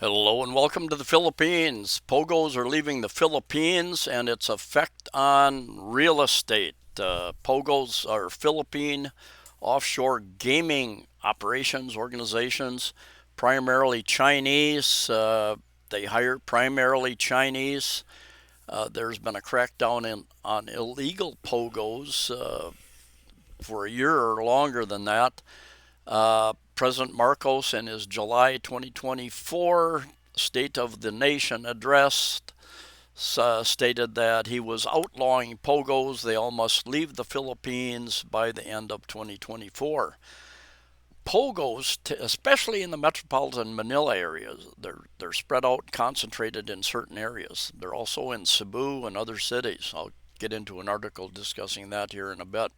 Hello and welcome to the Philippines. POGOs are leaving the Philippines and its effect on real estate. POGOs are Philippine offshore gaming operations organizations, primarily Chinese. They hire primarily Chinese. There's been a crackdown on illegal POGOs for a year or longer than that. President Marcos, in his July 2024 State of the Nation address, stated that he was outlawing POGOs. They all must leave the Philippines by the end of 2024. POGOs, especially in the metropolitan Manila areas, they're spread out, concentrated in certain areas. They're also in Cebu and other cities. I'll get into an article discussing that here in a bit.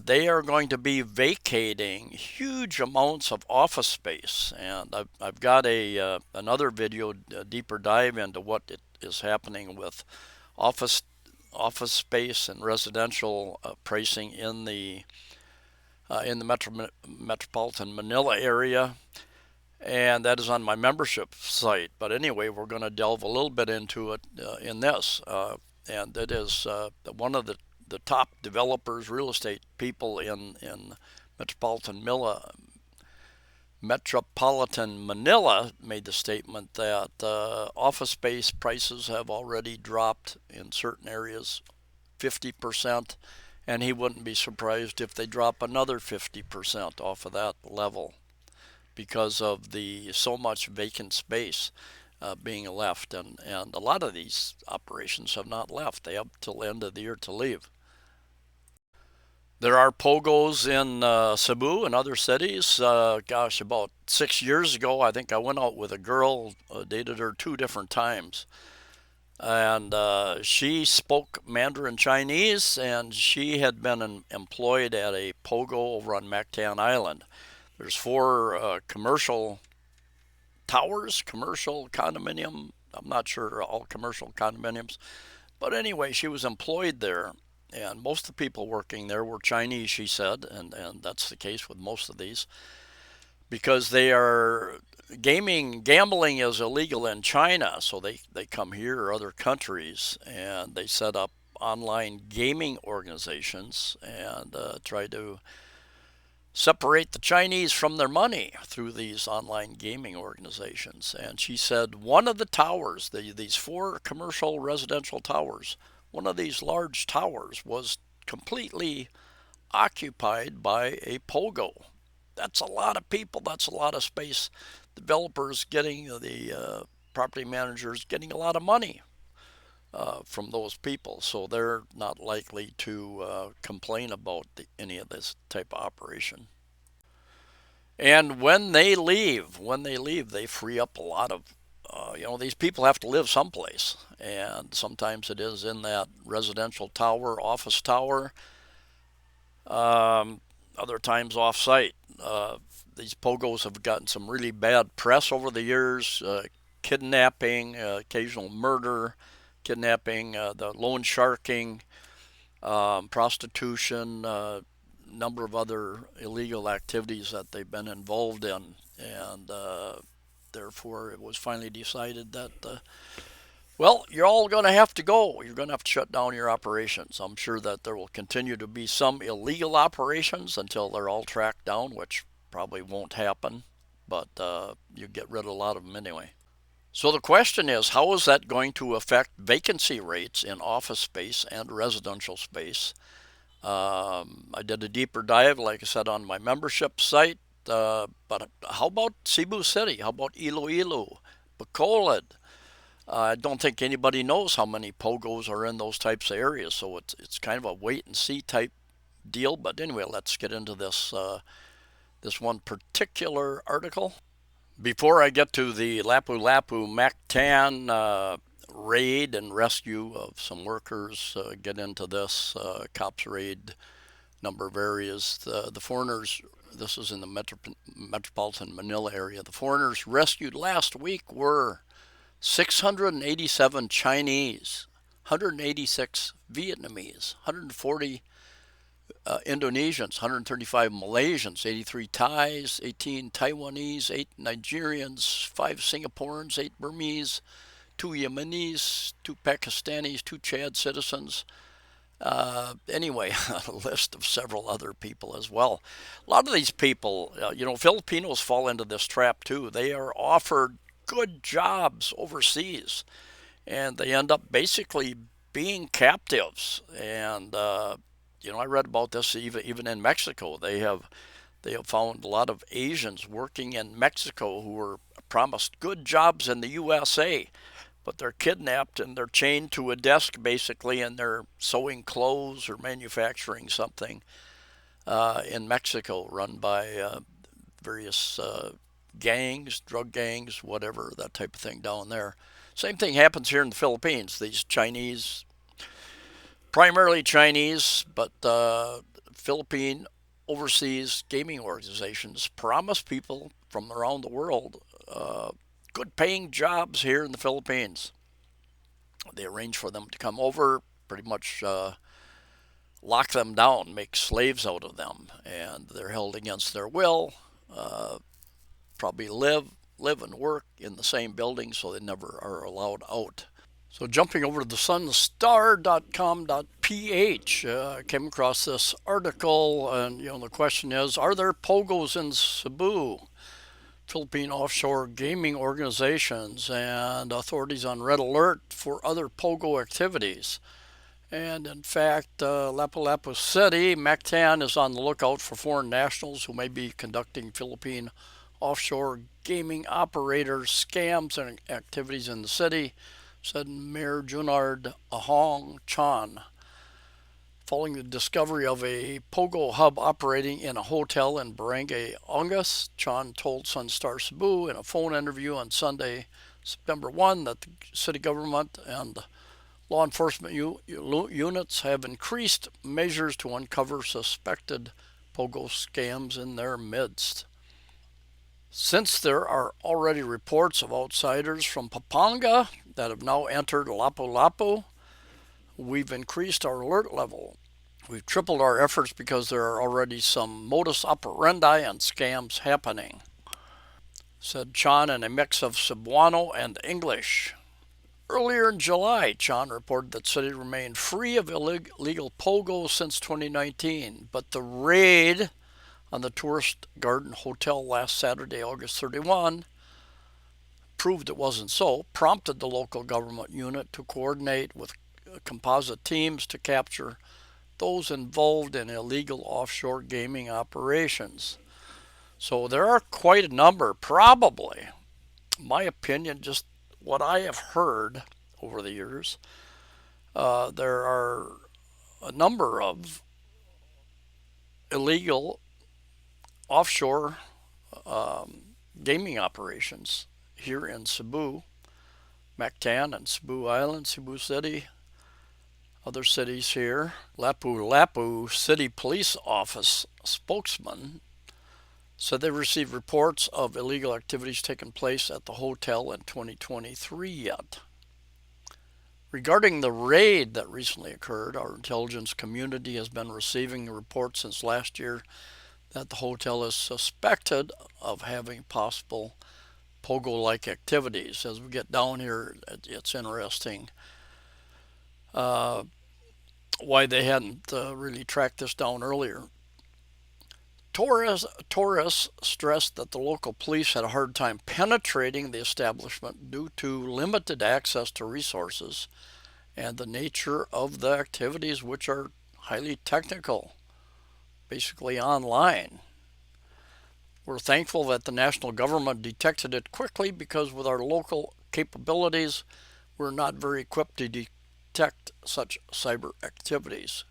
They are going to be vacating huge amounts of office space, and I've got another video, a deeper dive into what is happening with office space and residential pricing in the metropolitan Manila area, and that is on my membership site. But anyway, we're going to delve a little bit into it in this, and it is one of the top developers, real estate people in metropolitan Manila made the statement that office space prices have already dropped in certain areas 50%, and he wouldn't be surprised if they drop another 50% off of that level because of the so much vacant space being left, and a lot of these operations have not left. They have till the end of the year to leave. There are POGOs in Cebu and other cities. Gosh, about 6 years ago, I think I went out with a girl, dated her 2 different times. And she spoke Mandarin Chinese, and she had been employed at a POGO over on Mactan Island. There's four commercial towers, commercial condominium. I'm not sure all commercial condominiums. But anyway, she was employed there, and most of the people working there were Chinese, she said, and that's the case with most of these, because they are gambling is illegal in China, so they come here or other countries, and they set up online gaming organizations and try to separate the Chinese from their money through these online gaming organizations. And she said one of the towers, these four commercial residential towers, one of these large towers was completely occupied by a POGO. That's a lot of people. That's a lot of space. Developers getting the property managers getting a lot of money from those people, so they're not likely to complain about any of this type of operation. And when they leave, they free up a lot of, these people have to live someplace, and sometimes it is in that residential tower, office tower. Other times off-site. These POGOs have gotten some really bad press over the years. Kidnapping, occasional murder, kidnapping, the loan sharking, prostitution, number of other illegal activities that they've been involved in, and therefore it was finally decided that well, you're all going to have to go. You're going to have to shut down your operations. I'm sure that there will continue to be some illegal operations until they're all tracked down, which probably won't happen, but you get rid of a lot of them anyway. So the question is, how is that going to affect vacancy rates in office space and residential space? I did a deeper dive, like I said, on my membership site. But how about Cebu City? How about Iloilo, Bacolod? I don't think anybody knows how many POGOs are in those types of areas, so it's kind of a wait and see type deal. But anyway, let's get into this one particular article. Before I get to the Lapu-Lapu Mactan raid and rescue of some workers, get into this cops raid number of areas. The foreigners, this is in the metropolitan Manila area, the foreigners rescued last week were 687 Chinese, 186 Vietnamese, 140 Indonesians, 135 Malaysians, 83 Thais, 18 Taiwanese, 8 Nigerians, 5 Singaporeans, 8 Burmese, 2 Yemenis, 2 Pakistanis, 2 Chad citizens. Anyway, a list of several other people as well. A lot of these people, Filipinos fall into this trap too. They are offered good jobs overseas, and they end up basically being captives. And I read about this even in Mexico. They have found a lot of Asians working in Mexico who were promised good jobs in the USA, but they're kidnapped and they're chained to a desk basically, and they're sewing clothes or manufacturing something in Mexico, run by various gangs, drug gangs, whatever, that type of thing down there. Same thing happens here in the Philippines. These Chinese, primarily Chinese, but Philippine overseas gaming organizations promise people from around the world good paying jobs here in the Philippines. They arrange for them to come over, pretty much lock them down, make slaves out of them, and they're held against their will. Uh, Probably live and work in the same building, so they never are allowed out. So jumping over to the sunstar.com.ph, I came across this article, and the question is: are there POGOs in Cebu? Philippine offshore gaming organizations and authorities on red alert for other POGO activities. And in fact, Lapu-Lapu City, Mactan is on the lookout for foreign nationals who may be conducting Philippine offshore gaming operators scams and activities in the city, said Mayor Junard Ahong Chan. Following the discovery of a POGO hub operating in a hotel in Barangay Ongas, Chan told Sunstar Cebu in a phone interview on Sunday, September 1, that the city government and law enforcement units have increased measures to uncover suspected POGO scams in their midst. Since there are already reports of outsiders from Pampanga that have now entered Lapu-Lapu, we've increased our alert level. We've tripled our efforts because there are already some modus operandi and scams happening, said Chan in a mix of Cebuano and English. Earlier in July, Chan reported that city remained free of illegal POGO since 2019, but the raid on the Tourist Garden Hotel last Saturday, August 31, proved it wasn't so, prompted the local government unit to coordinate with composite teams to capture those involved in illegal offshore gaming operations. So there are quite a number, probably, my opinion, just what I have heard over the years. There are a number of illegal offshore gaming operations here in Cebu, Mactan and Cebu Island, Cebu City, other cities here. Lapu-Lapu City Police Office spokesman said they received reports of illegal activities taking place at the hotel in 2023 yet. Regarding the raid that recently occurred, our intelligence community has been receiving reports since last year that the hotel is suspected of having possible POGO-like activities. As we get down here, it's interesting why they hadn't really tracked this down earlier. Tourists stressed that the local police had a hard time penetrating the establishment due to limited access to resources and the nature of the activities, which are highly technical, basically online. We're thankful that the national government detected it quickly because with our local capabilities, we're not very equipped to detect such cyber activities.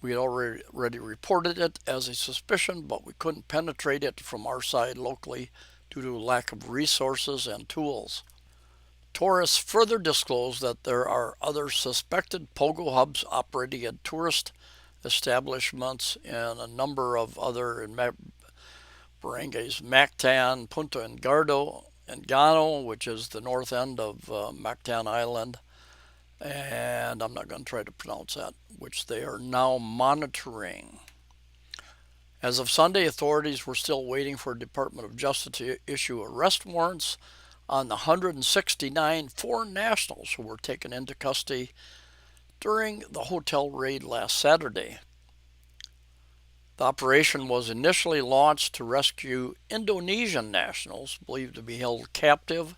We had already reported it as a suspicion, but we couldn't penetrate it from our side locally due to lack of resources and tools. Tourists further disclosed that there are other suspected POGO hubs operating at tourist establishments in a number of other barangays: Mactan, Punta Engano, which is the north end of Mactan Island, and I'm not going to try to pronounce that, which they are now monitoring. As of Sunday, authorities were still waiting for Department of Justice to issue arrest warrants on the 169 foreign nationals who were taken into custody during the hotel raid last Saturday. The operation was initially launched to rescue Indonesian nationals believed to be held captive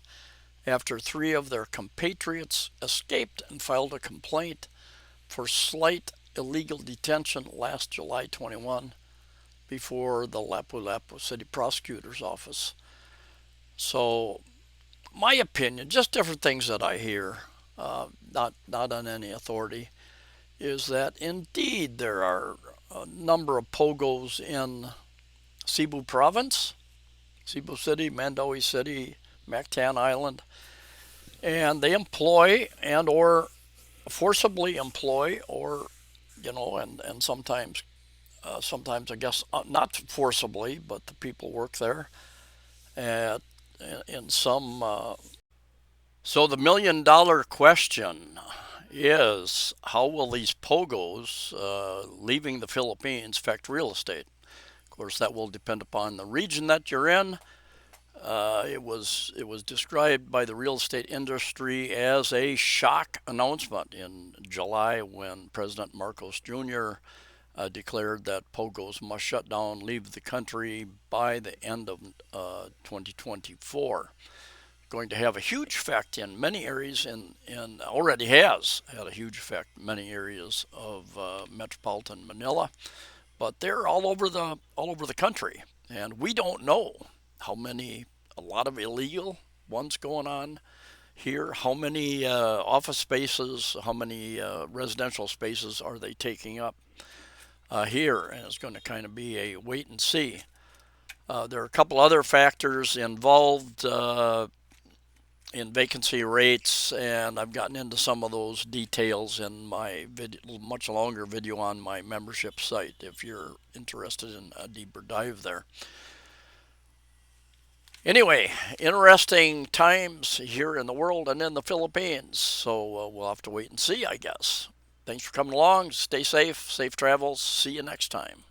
after 3 of their compatriots escaped and filed a complaint for slight illegal detention last July 21 before the Lapu-Lapu City Prosecutor's Office. So, my opinion, just different things that I hear, not on any authority, is that indeed there are a number of POGOs in Cebu province, Cebu City, Mandaue City, Mactan Island, and they employ and or forcibly employ or and sometimes I guess not forcibly, but the people work there at in some. So the $1 million question is how will these POGOs leaving the Philippines affect real estate? Of course, that will depend upon the region that you're in. It was described by the real estate industry as a shock announcement in July when President Marcos Jr. Declared that POGOs must shut down, leave the country by the end of 2024. Going to have a huge effect in many areas, and already has had a huge effect in many areas of metropolitan Manila, but they're all over the country, and we don't know how many. A lot of illegal ones going on here. How many office spaces, how many residential spaces are they taking up here? And it's going to kind of be a wait and see. There are a couple other factors involved in vacancy rates, and I've gotten into some of those details in my much longer video on my membership site if you're interested in a deeper dive there. Anyway, interesting times here in the world and in the Philippines, so we'll have to wait and see, I guess. Thanks for coming along. Stay safe, safe travels. See you next time.